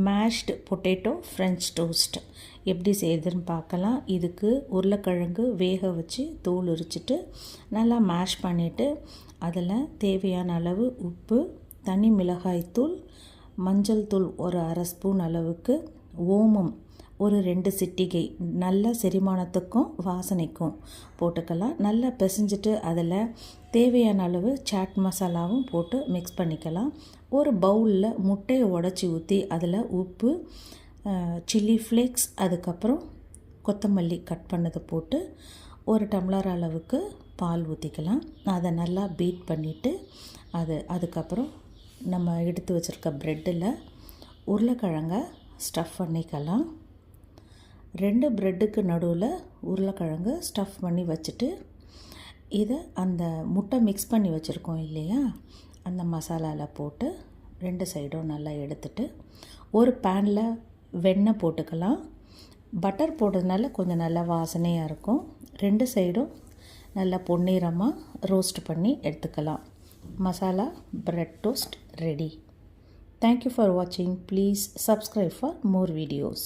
Mashed potato French toast எப்படி செய்யுதுன்னு பார்க்கலாம். இதுக்கு உருளைக்கிழங்கு வேக வச்சு தோல் உரிச்சிட்டு நல்லா மேஷ் பண்ணிவிட்டு அதில் தேவையான அளவு உப்பு, தனி மிளகாய்த்தூள், மஞ்சள் தூள் ஒரு அரை ஸ்பூன் அளவுக்கு, ஓமம் ஒரு 2 சிட்டிகை, நல்ல செரிமானத்துக்கும் வாசனைக்கும் போட்டுக்கலாம். நல்லா பிசைஞ்சிட்டு அதில் தேவையான அளவு சாட் மசாலாவும் போட்டு மிக்ஸ் பண்ணிக்கலாம். ஒரு பவுலில் முட்டையை உடச்சி ஊற்றி அதில் உப்பு, சில்லி ஃப்ளேக்ஸ், அதுக்கப்புறம் கொத்தமல்லி கட் பண்ணதை போட்டு ஒரு டம்ளர் அளவுக்கு பால் ஊற்றிக்கலாம். அதை நல்லா பீட் பண்ணிவிட்டு அதுக்கப்புறம் நம்ம எடுத்து வச்சுருக்க ப்ரெட்டில் உருளைக்கிழங்க ஸ்டஃப் பண்ணிக்கலாம். 2 ப்ரெட்டுக்கு நடுவில் உருளைக்கிழங்கு ஸ்டஃப் பண்ணி வச்சுட்டு இதை அந்த முட்டை மிக்ஸ் பண்ணி வச்சுருக்கோம் இல்லையா, அந்த மசாலாவில் போட்டு 2 சைடும் நல்லா எடுத்துட்டு ஒரு பேனில் வெண்ணெய் போட்டுக்கலாம். பட்டர் போடுறதுனால கொஞ்சம் நல்லா வாசனையாக இருக்கும். 2 சைடும் நல்லா பொன்னிறமாக ரோஸ்ட் பண்ணி எடுத்துக்கலாம். Masala bread toast ready. Thank you for watching. Please subscribe for more videos.